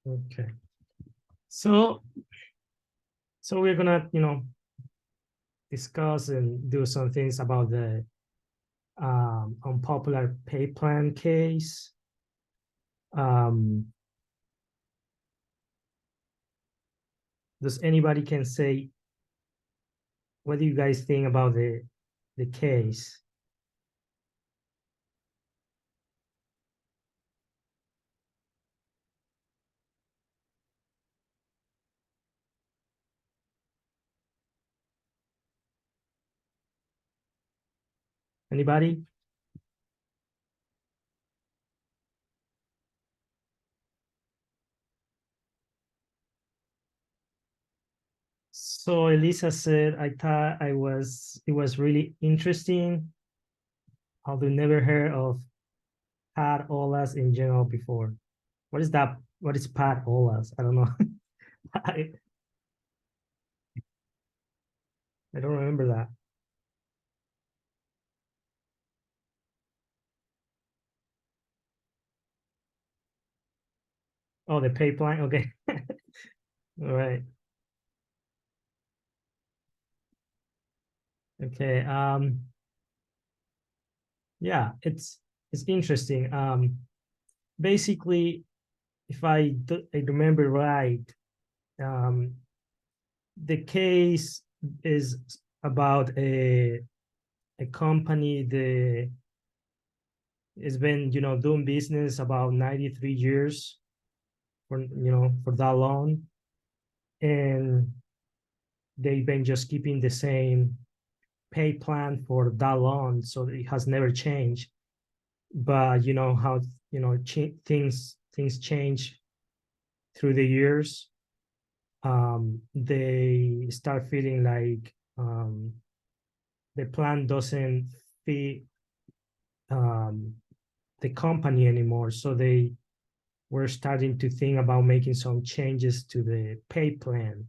Okay. So we're gonna, discuss and do some things about the unpopular pay plan case. Does anybody can say what do you guys think about the case? Anybody? So Elisa said, I thought it was really interesting. I've never heard of Pat Olas in general before. What is that? What is Pat Olas? I don't know. I, I don't remember that. Oh, the pay plan. Okay. All right. Okay. Yeah, it's interesting. Basically, if I remember right, um, the case is about a company that has been, doing business about 93 years for that long, and they've been just keeping the same pay plan for that long, so it has never changed. But you know how things change through the years. They start feeling like the plan doesn't fit um, the company anymore, so they were starting to think about making some changes to the pay plan.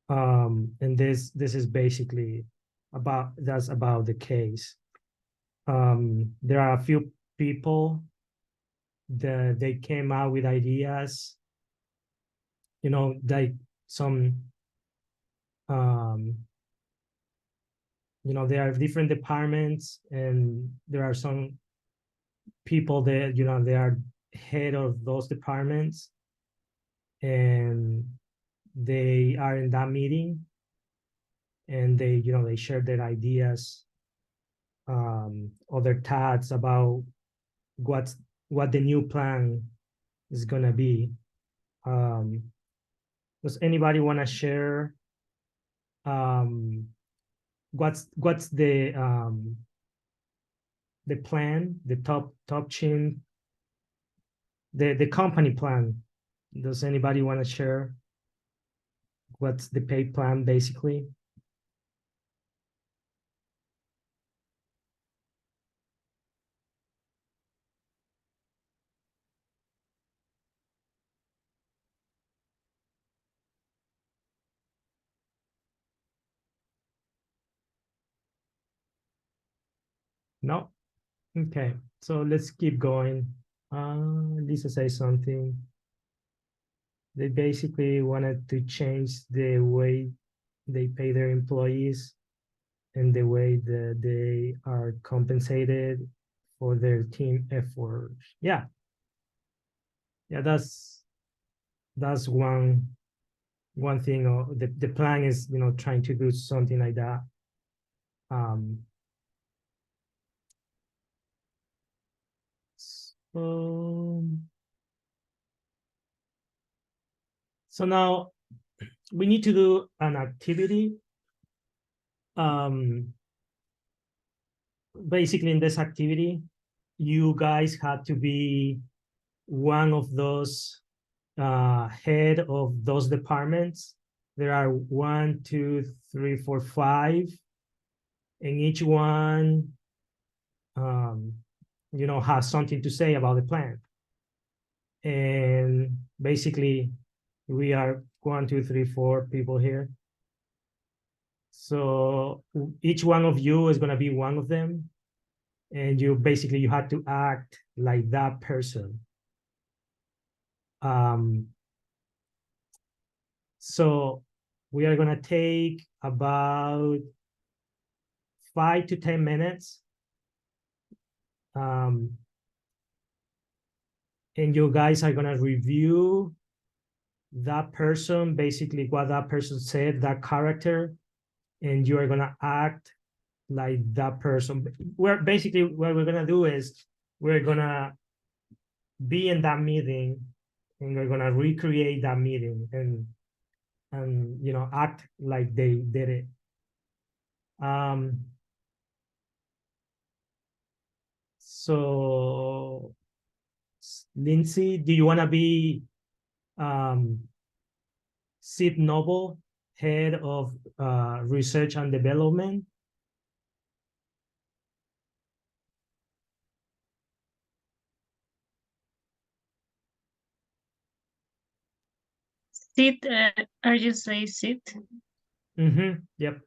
And this is basically that's about the case. There are a few people that they came out with ideas, like some um, there are different departments, and there are some people that they are head of those departments, and they are in that meeting, and they share their ideas, or their thoughts about what the new plan is gonna be. um, does anybody want to share um, what's the plan, the top chin, the company plan? Does anybody want to share what's the pay plan basically? No. Okay, so let's keep going. Lisa says something. They basically wanted to change the way they pay their employees and the way that they are compensated for their team effort. Yeah, yeah, that's one thing. Or the plan is trying to do something like that. Um, so so now we need to do an activity. Um, Basically, in this activity, you guys had to be one of those head of those departments. There are 1, 2, 3, 4, 5, and each one um, has something to say about the plan. And basically, we are 1, 2, 3, 4 people here. So each one of you is going to be one of them, and you have to act like that person. Um, so we are gonna take about 5 to 10 minutes. Um, and you guys are gonna review that person, basically what that person said, that character, and you are gonna act like that person. We're basically what we're gonna do is we're gonna be in that meeting and we're gonna recreate that meeting and act like they did it. So Lindsay, do you want to be um, Sid Noble, head of research and development? Sit, are you say sit? Yep.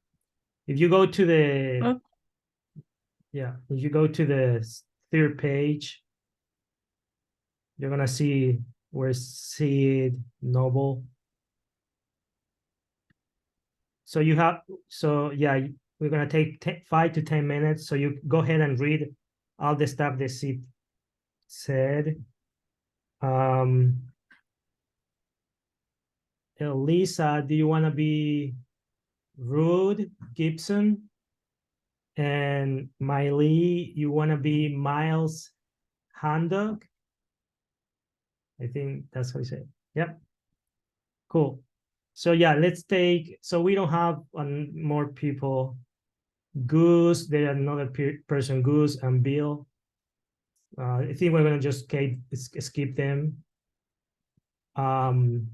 If you go to the Oh, yeah, if you go to the third page, you're gonna see where Sid Noble. So you have so yeah, we're gonna take 5 to 10 minutes. So you go ahead and read all the stuff that Sid said. Um, Elisa, do you want to be Rude Gibson? And Miley, you want to be Miles Handog? I think that's how you say it. Yep, cool. So yeah, let's take. So we don't have more people. Goose, there's another person, Goose and Bill. I think we're gonna just skip them. Um,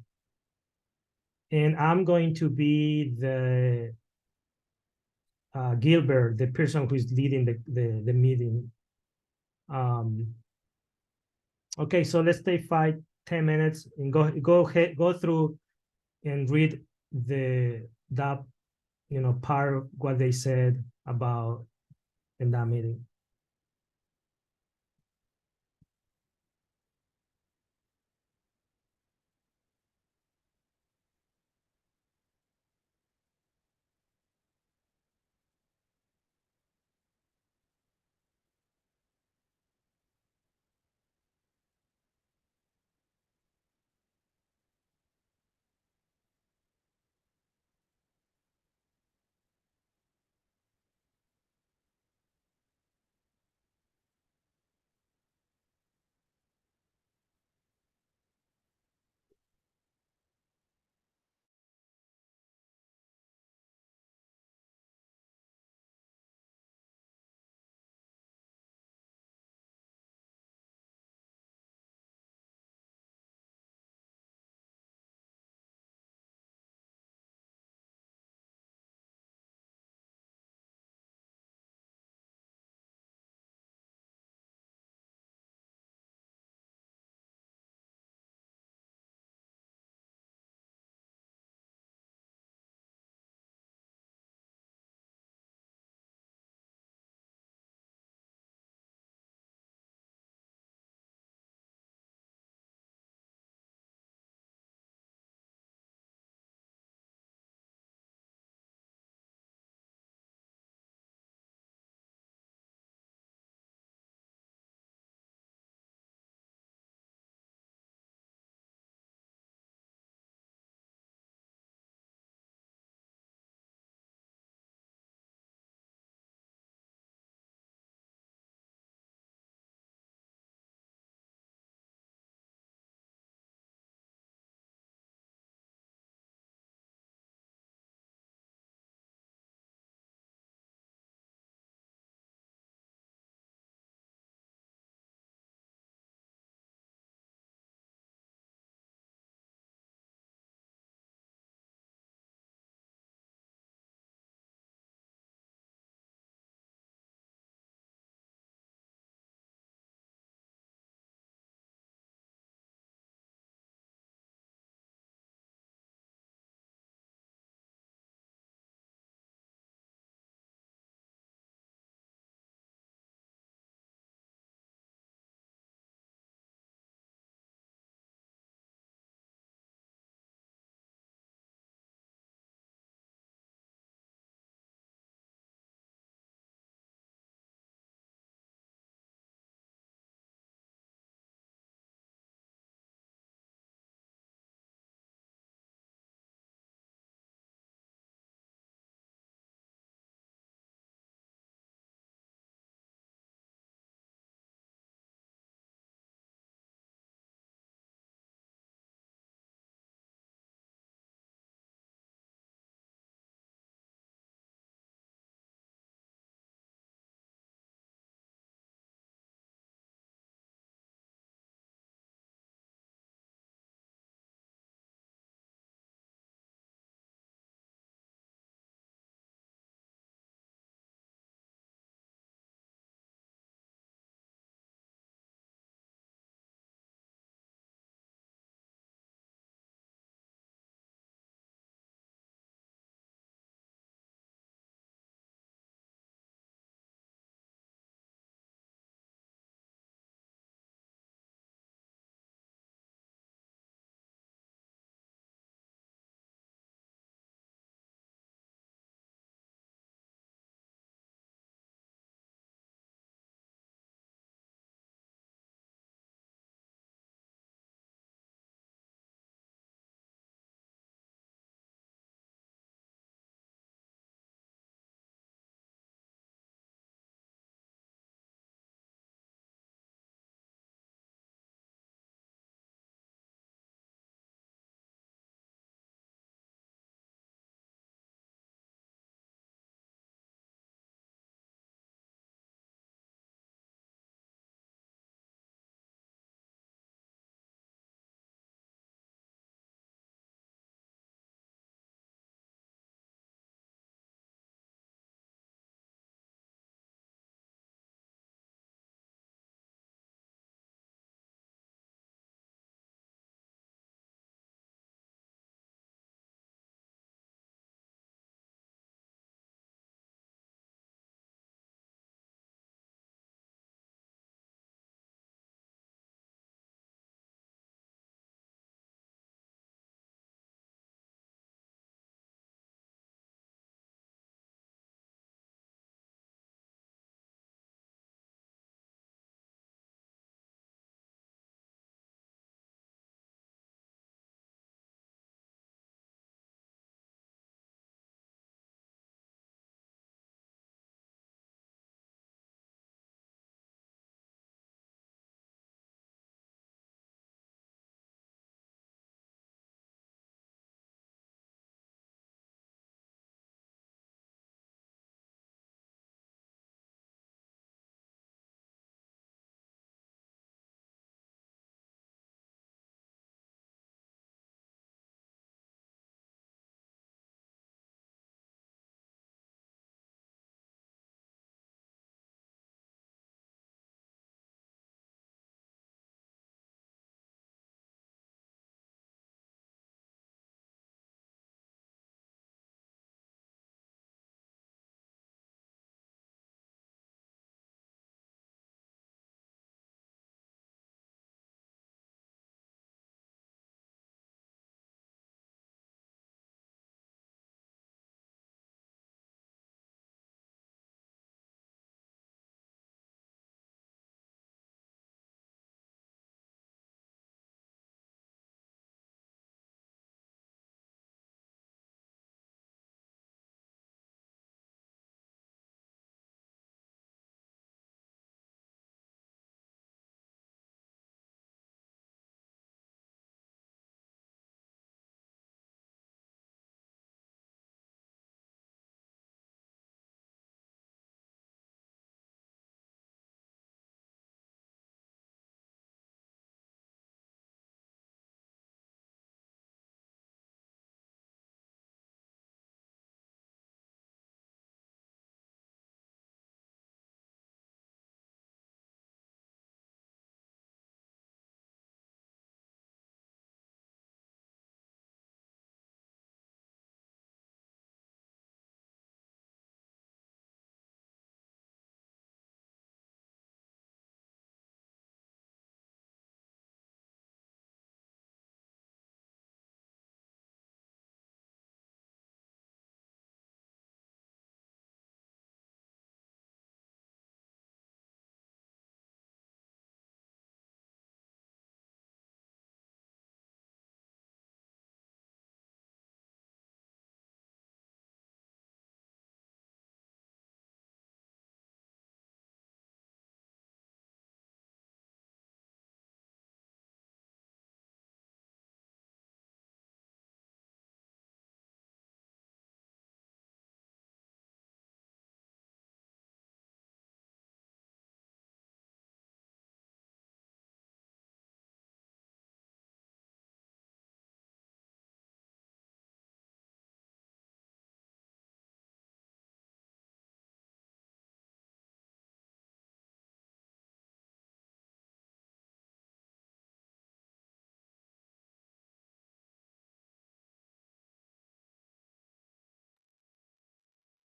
and I'm going to be the Gilbert, the person who is leading the meeting. Um, okay, so let's take 5 10 minutes and go through and read that part of what they said about in that meeting.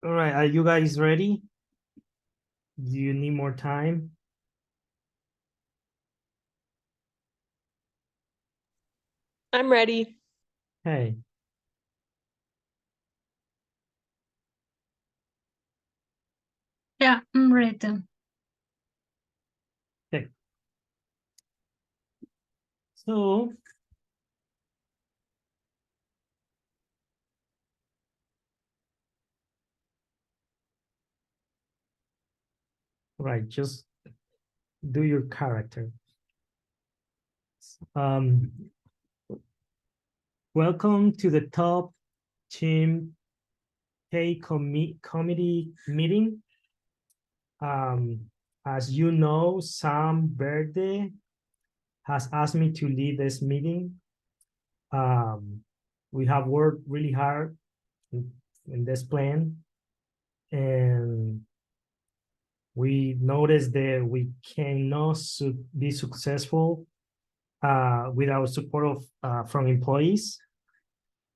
All right, are you guys ready? Do you need more time? I'm ready. Hey, Yeah, I'm ready. so right, just do your character. Um, welcome to the top team pay committee meeting. As you know, Sam Verde has asked me to lead this meeting. We have worked really hard in this plan, and we noticed that we cannot be successful without support of from employees.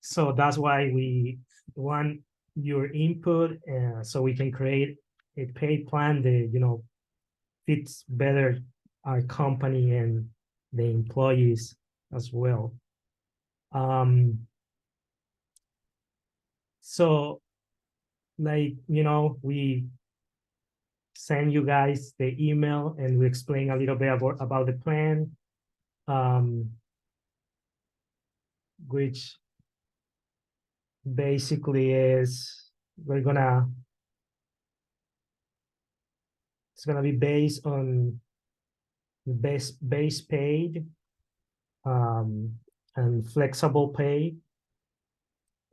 So that's why we want your input, so we can create a pay plan that fits better our company and the employees as well. So like we send you guys the email and we explain a little bit about the plan, which basically is it's gonna be based on the base pay, and flexible pay,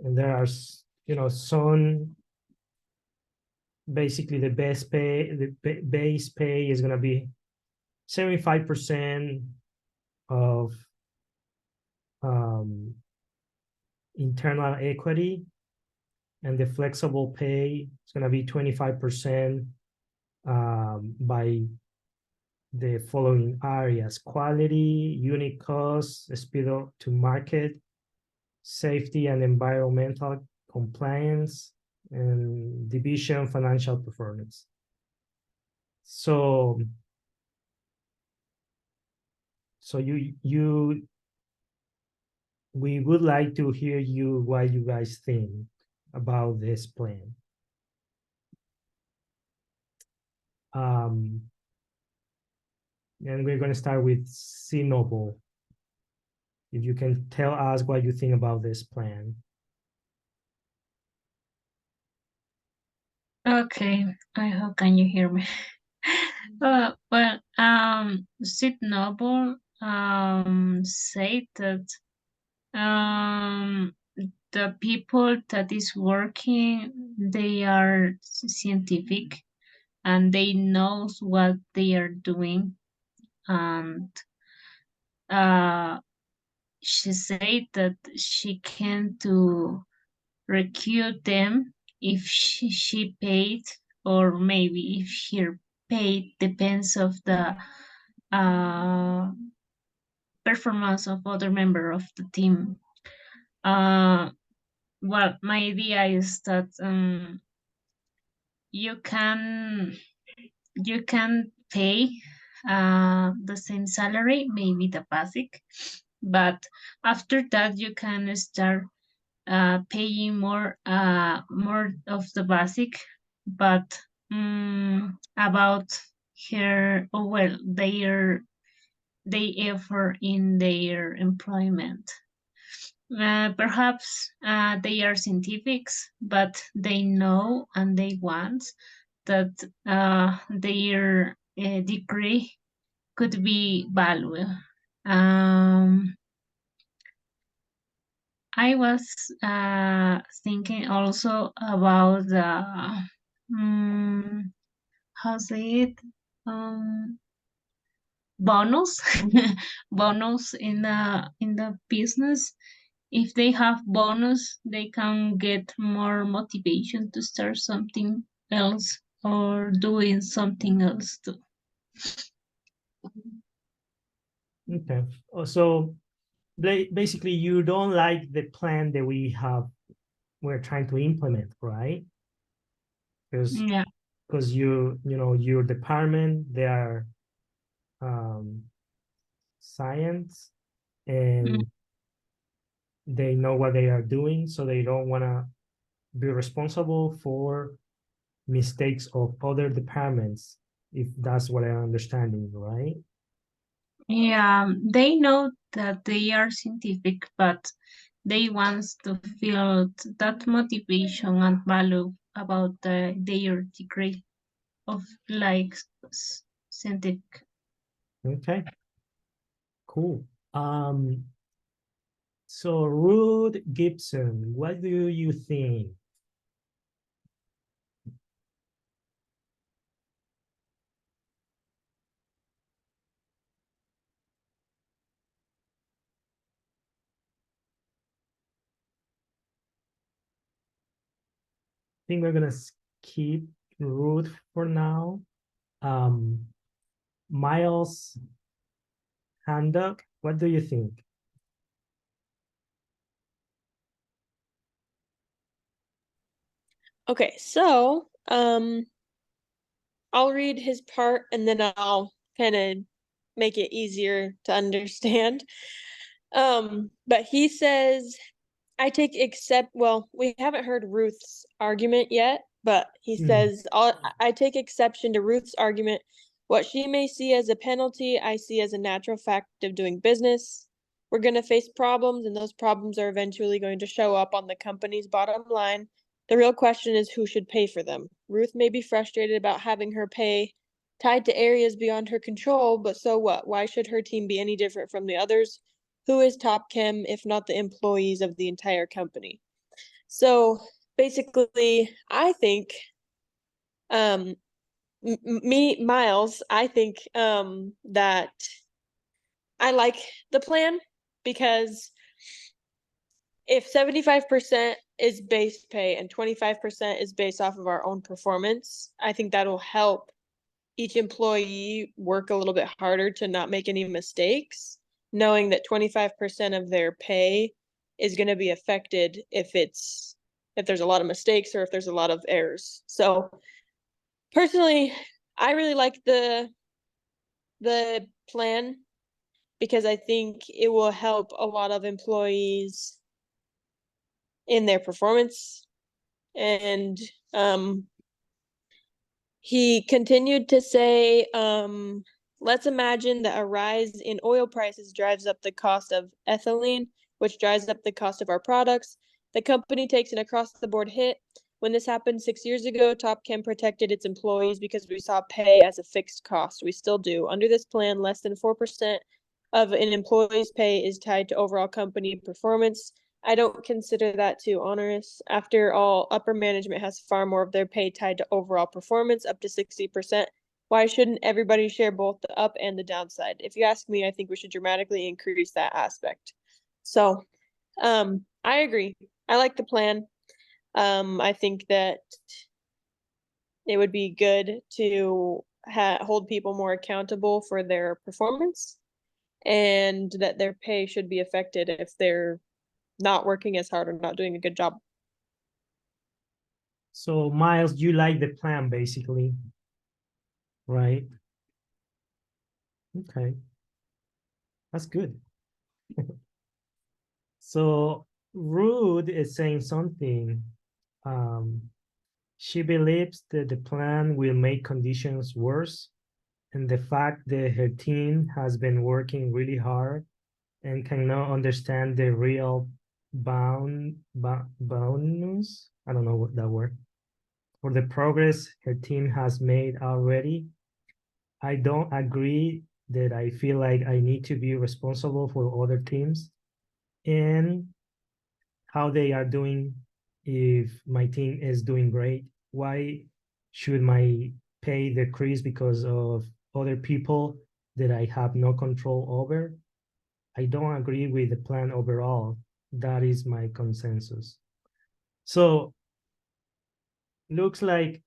and there are some, basically the base pay is gonna be 75% of internal equity, and the flexible pay is going to be 25% by the following areas: quality, unit cost, speed to market, safety and environmental compliance, and division financial performance. So we would like to hear what you guys think about this plan. And we're going to start with Sinobo. If you can tell us what you think about this plan. Okay, I hope can you hear me? Sid Noble said that the people that is working, they are scientific and they knows what they are doing, and she said that she can to recruit them if she paid, or maybe if her pay depends of the uh, performance of other member of the team. Well, my idea is that you can pay the same salary, maybe the basic, but after that you can start paying more of the basic, but about her, oh well, their effort in their employment. Perhaps they are scientifics, but they know and they want that their degree could be valued. I was thinking also about the how say it, bonus bonus in the business. If they have bonus, they can get more motivation to start something else or doing something else too. Okay. So basically, you don't like the plan that we're trying to implement, right? because Yeah. your department, they are science, and they know what they are doing, so they don't want to be responsible for mistakes of other departments, if that's what I'm understanding, right? Yeah, they know that they are scientific, but they want to feel that motivation and value about their degree of like scientific. Okay, cool. So Ruth Gibson, what do you think? I think we're gonna skip Ruth for now. Miles Handock, what do you think? Okay, so I'll read his part and then I'll kind of make it easier to understand. But he says, well, we haven't heard Ruth's argument yet, but he says, I take exception to Ruth's argument. What she may see as a penalty, I see as a natural fact of doing business. We're going to face problems, and those problems are eventually going to show up on the company's bottom line. The real question is who should pay for them. Ruth may be frustrated about having her pay tied to areas beyond her control, but so what? Why should her team be any different from the others? Who is Top Chem if not the employees of the entire company? So basically, I think, Miles, I think that I like the plan because if 75% is base pay and 25% is based off of our own performance, I think that'll help each employee work a little bit harder to not make any mistakes, knowing that 25% of their pay is going to be affected if there's a lot of mistakes or if there's a lot of errors. So personally, I really like the plan because I think it will help a lot of employees in their performance. And he continued to say, let's imagine that a rise in oil prices drives up the cost of ethylene, which drives up the cost of our products. The company takes an across-the-board hit. When this happened 6 years ago, Top Chem protected its employees because we saw pay as a fixed cost. We still do. Under this plan, less than 4% of an employee's pay is tied to overall company performance. I don't consider that too onerous. After all, upper management has far more of their pay tied to overall performance, up to 60%. Why shouldn't everybody share both the up and the downside? If you ask me, I think we should dramatically increase that aspect. So, I agree. I like the plan. I think that it would be good to hold people more accountable for their performance and that their pay should be affected if they're not working as hard or not doing a good job. So Miles, you like the plan basically, right? Okay, that's good. So Ruth is saying something. She believes that the plan will make conditions worse, and the fact that her team has been working really hard and cannot understand the real bonus. I don't know what that word. For the progress her team has made already. I don't agree that I feel like I need to be responsible for other teams and how they are doing if my team is doing great. Why should my pay decrease because of other people that I have no control over? I don't agree with the plan overall. That is my consensus. So looks like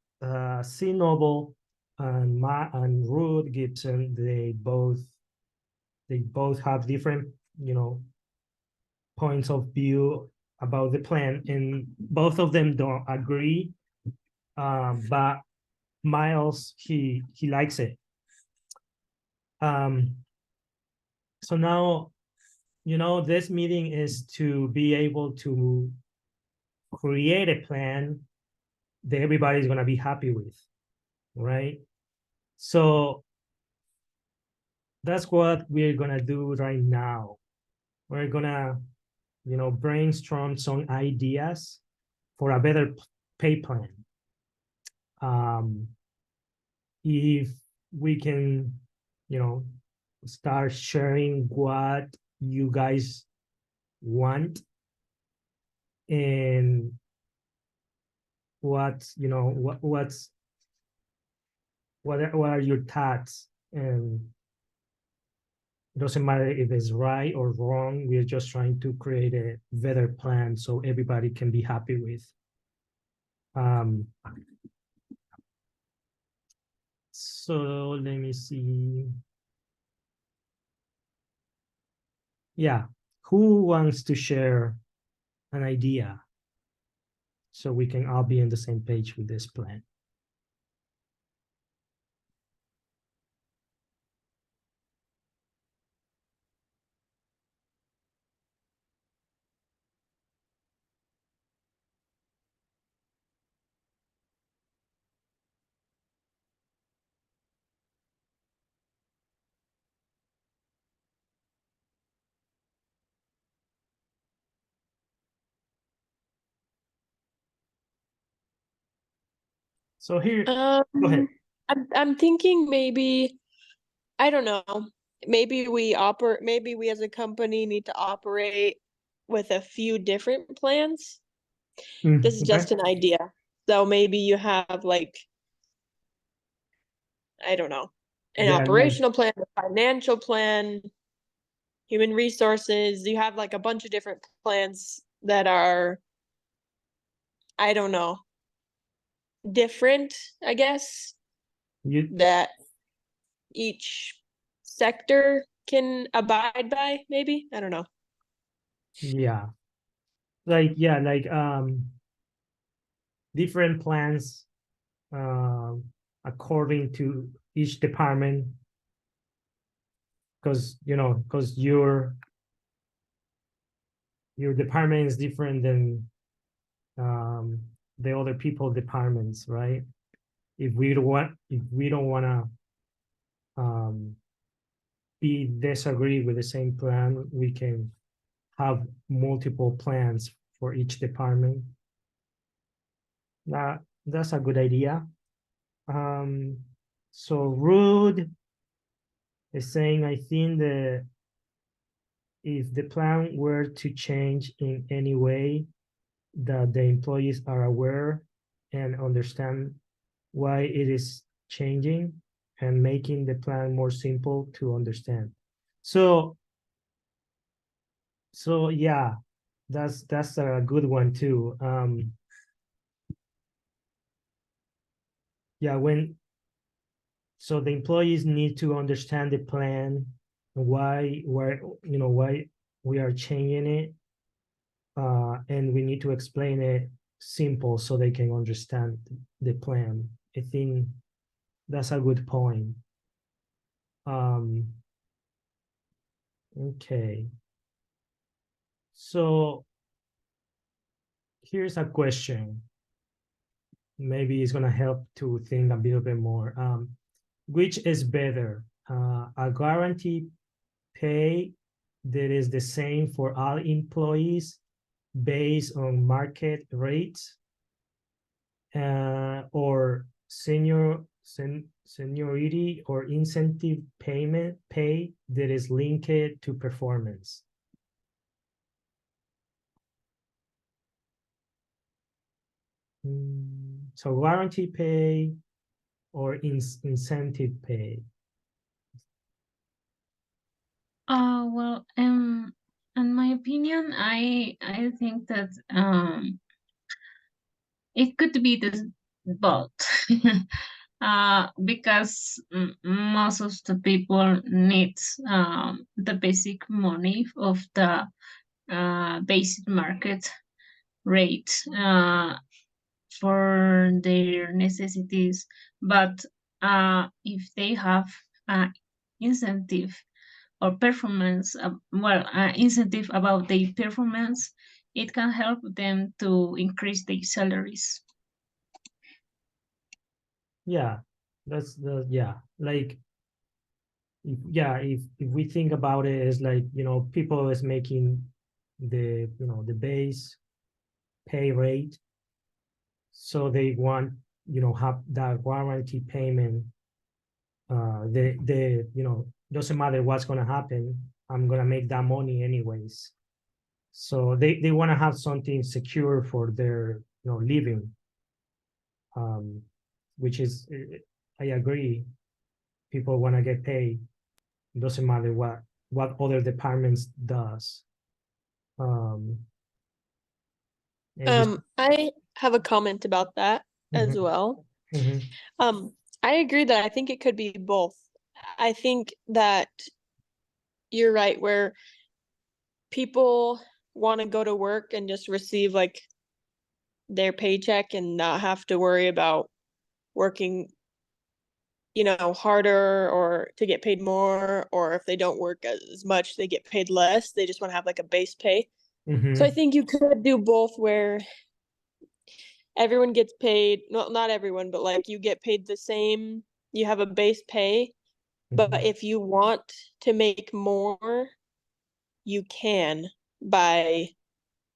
C. Noble and Ruth Gibson, they both have different, points of view about the plan, and both of them don't agree But Miles, he likes it. So now, this meeting is to be able to create a plan that everybody's going to be happy with, right? So that's what we're going to do right now. We're going to, brainstorm some ideas for a better pay plan. If we can, start sharing what you guys want and what are your thoughts, and it doesn't matter if it's right or wrong. We're just trying to create a better plan so everybody can be happy with. So let me see. Yeah, who wants to share an idea so we can all be on the same page with this plan? So here, go ahead. I'm thinking maybe, I don't know, maybe we as a company need to operate with a few different plans. This is Okay. just an idea. So maybe you have like, I don't know, an Yeah, operational plan, a financial plan, human resources. You have like a bunch of different plans that are, I don't know, different, I guess, you that each sector can abide by, maybe. I don't know. yeah, different plans according to each department, because your department is different than the other people departments, right? If we don't want to be disagree with the same plan, we can have multiple plans for each department. That's a good idea. So Rude is saying, I think that if the plan were to change in any way, that the employees are aware and understand why it is changing and making the plan more simple to understand. So yeah, that's a good one too. Yeah, so the employees need to understand the plan, why we are changing it, and we need to explain it simple so they can understand the plan. I think that's a good point. Okay. So here's a question. Maybe it's gonna help to think a little bit more. Which is better, a guarantee pay that is the same for all employees based on market rates, or seniority or incentive pay that is linked to performance? So guarantee pay or incentive pay? Well, in my opinion, I think that it could be both. Because most of the people need the basic money of the basic market rate. for their necessities, but if they have incentive or performance, incentive about their performance, it can help them to increase their salaries. Yeah, that's the, yeah, like, if we think about it as like, people is making the, the base pay rate, so they want, have that warranty payment. Doesn't matter what's gonna happen, I'm gonna make that money anyways. So they want to have something secure for their, living. Which is, I agree, people want to get paid. It doesn't matter what other departments does. And I have a comment about that as Mhm. well. Mhm. I agree that I think it could be both. I think that you're right, where people want to go to work and just receive like their paycheck and not have to worry about working, harder or to get paid more, or if they don't work as much, they get paid less. They just want to have like a base pay. So I Mhm. think you could do both, where everyone gets paid, not everyone, but like you get paid the same, you have a base pay, but Mhm. if you want to make more, you can by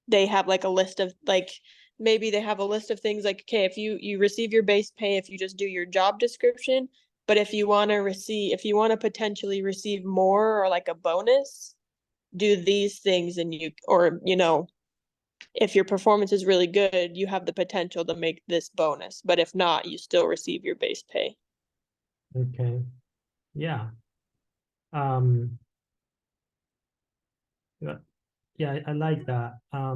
they have like a list of like maybe they have a list of things like, okay, if you receive your base pay if you just do your job description, but if you want to potentially receive more or like a bonus, do these things, and if your performance is really good, you have the potential to make this bonus, but if not, you still receive your base pay. Okay. Yeah. Um, yeah, yeah, I like that. I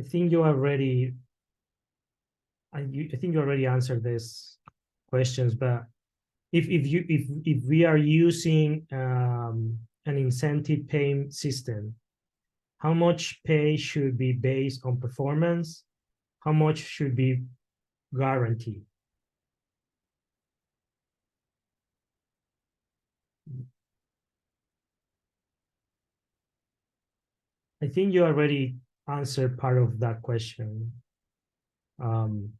think you already, I think you already answered these questions, but if we are using an incentive pay system, how much pay should be based on performance? How much should be guaranteed? I think you already answered part of that question. Um,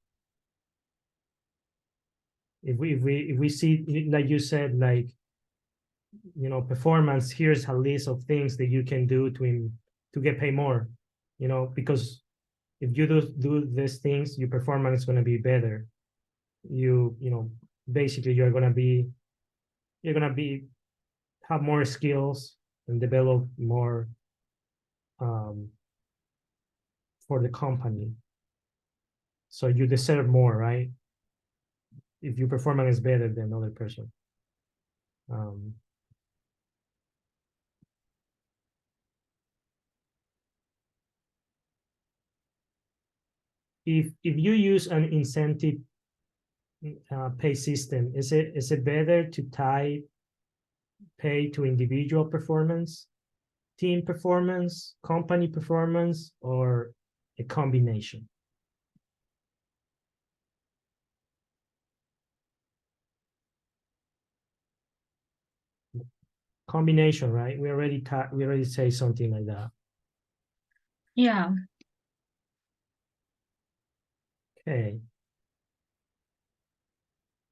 if we see, like you said, like, performance, here's a list of things that you can do to get paid more, because if you do these things, your performance is going to be better. Basically you're going to be have more skills and develop more um, for the company. So you deserve more, right? If your performance is better than another person. Um, if you use an incentive pay system, is it better to tie pay to individual performance, team performance, company performance, or a combination? Combination, right? We already say something like that. Yeah. Okay.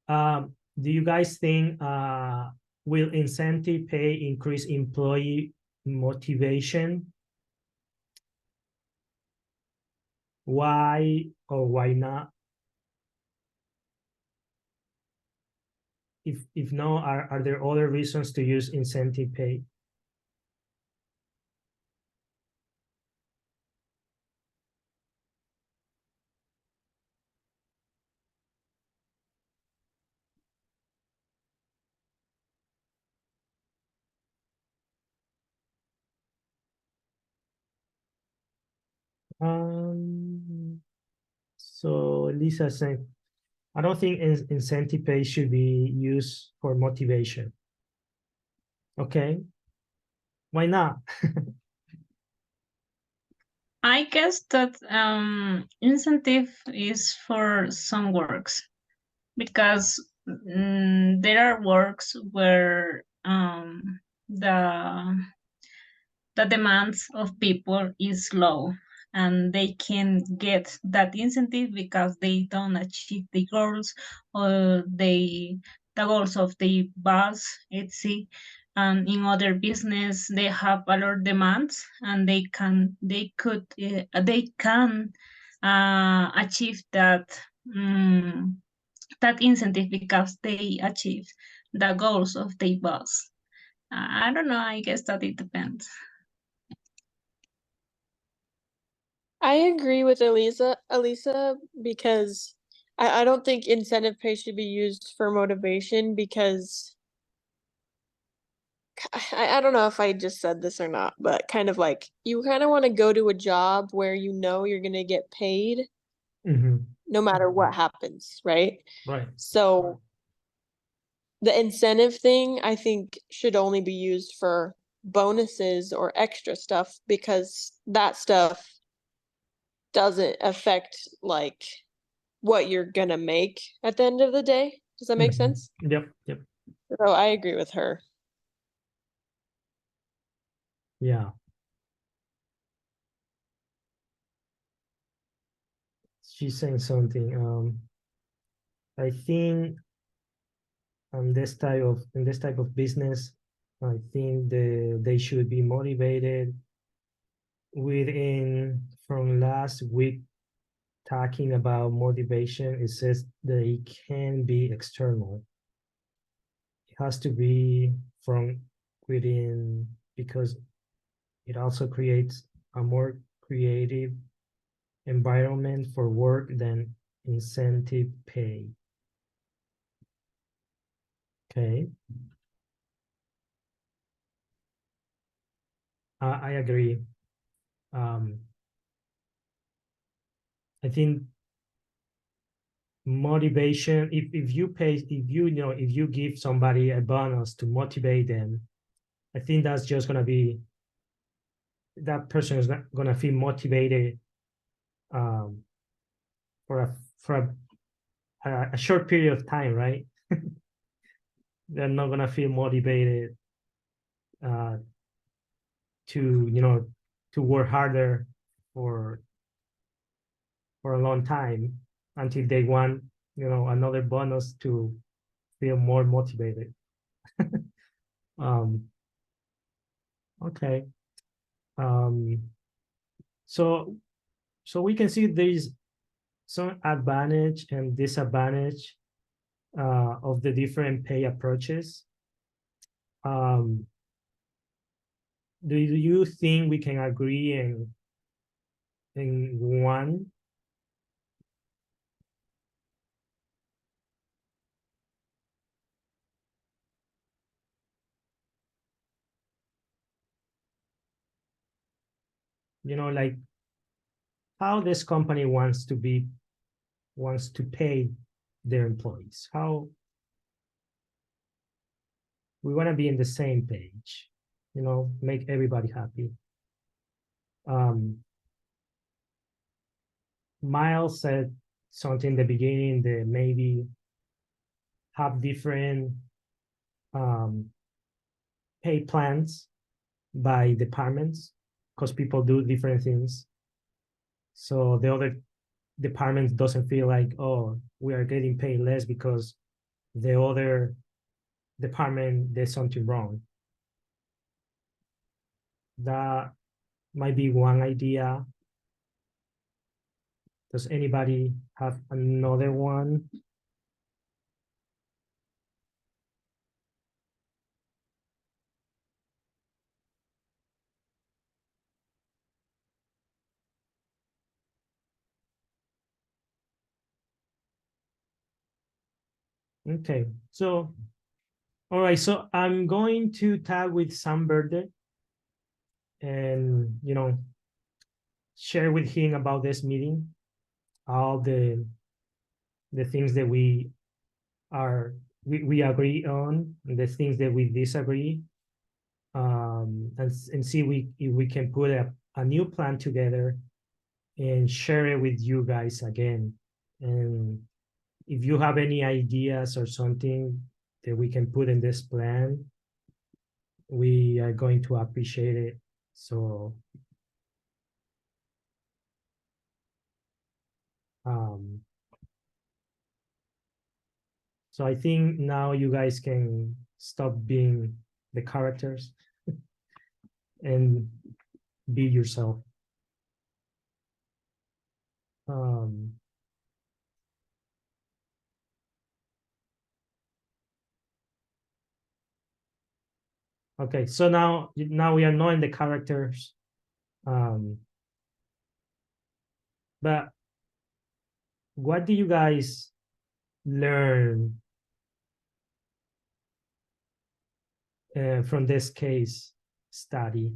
Do you guys think will incentive pay increase employee motivation? Why or why not? If no, are there other reasons to use incentive pay? So Lisa saying, I don't think incentive pay should be used for motivation. Okay, why not? I guess that incentive is for some works because there are works where the demands of people is low and they can get that incentive because they don't achieve the goals or the goals of the boss, etc. And in other business they have a lot of demands and they can achieve that incentive because they achieve the goals of the boss. I don't know, I guess that it depends. I agree with Elisa, because I don't think incentive pay should be used for motivation because I don't know if I just said this or not, but kind of like you kind of want to go to a job where you know you're going to get paid no matter what happens, right? Right. So the incentive thing, I think, should only be used for bonuses or extra stuff because that stuff doesn't affect like what you're gonna make at the end of the day. Does that make sense? Yep. Yep. So I agree with her. Yeah. She's saying something. I think in this type of business, I think they should be motivated within from last week talking about motivation. It says that it can be external. It has to be from within because it also creates a more creative environment for work than incentive pay. Okay. I agree. I think motivation, if you give somebody a bonus to motivate them, I think that's just gonna be that person is not gonna feel motivated for a short period of time, right? They're not gonna feel motivated to work harder for a long time until they want another bonus to feel more motivated. Okay. So we can see there is some advantage and disadvantage of the different pay approaches. Do you think we can agree in one? Like how this company wants to pay their employees. How we want to be in the same page, make everybody happy. Miles said something in the beginning that maybe have different pay plans by departments because people do different things. So the other department doesn't feel like, oh, we are getting paid less because the other department did something wrong. That might be one idea. Does anybody have another one? Okay, so all right, so I'm going to tag with Sam Verde and share with him about this meeting, all the things that we agree on, and the things that we disagree, and see if we can put a new plan together and share it with you guys again. And if you have any ideas or something that we can put in this plan, we are going to appreciate it. So so I think now you guys can stop being the characters and be yourself. Okay, so now we are knowing the characters. But what do you guys learn from this case study?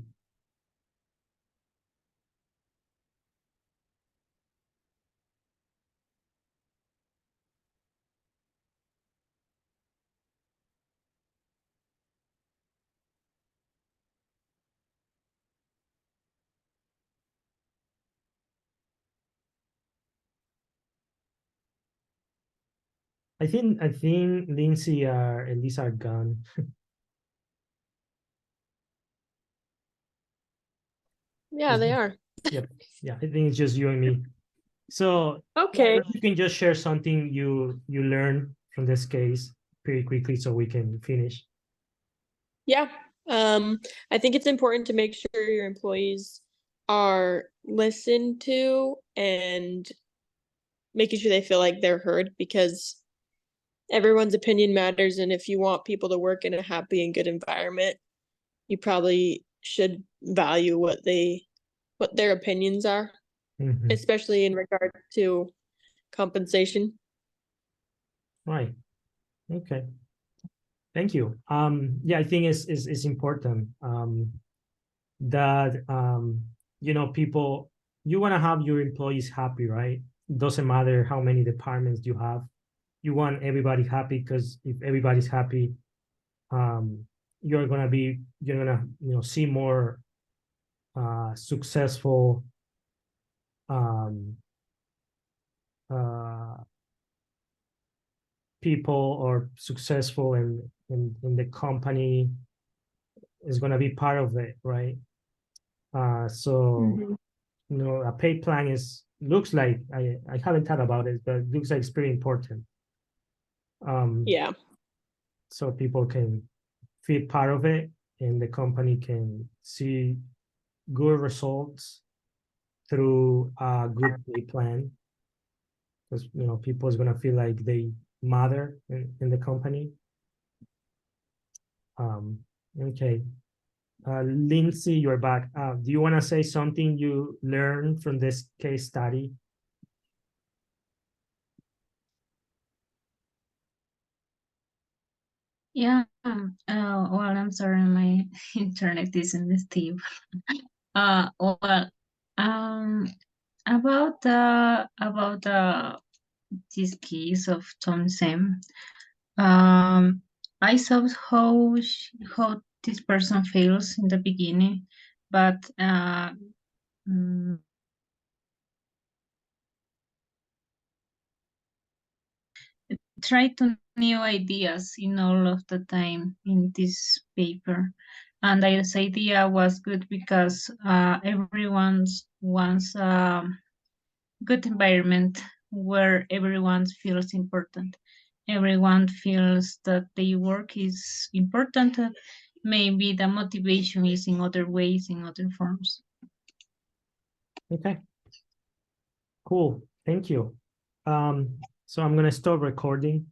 I think Lindsay or Elisa are gone. Yeah, they are. Yep. Yeah, I think it's just you and me. So Okay. you can just share something you learned from this case pretty quickly so we can finish. Yeah. I think it's important to make sure your employees are listened to and making sure they feel like they're heard, because everyone's opinion matters. And if you want people to work in a happy and good environment, you probably should value what their opinions are, Mhm. especially in regard to compensation. Right. Okay. Thank you. Yeah, I think it's important that people, you want to have your employees happy, right? Doesn't matter how many departments you have. You want everybody happy, because if everybody's happy, you're gonna see more successful people, or successful in the company is gonna be part of it, right? So a pay plan looks like, I haven't thought about it, but it looks like it's pretty important. Yeah. So people can feel part of it, and the company can see good results through a good pay plan, because people is gonna feel like they matter in the company. Okay. Lindsay, you're back. Do you want to say something you learned from this case study? Yeah. Well, I'm sorry, my internet isn't stable. Well, about this case of Tom Sim, I saw how this person feels in the beginning, but try to new ideas in all of the time in this paper. And this idea was good because everyone wants a good environment where everyone feels important. Everyone feels that their work is important. Maybe the motivation is in other ways, in other forms. Okay. Cool. Thank you. So I'm gonna stop recording.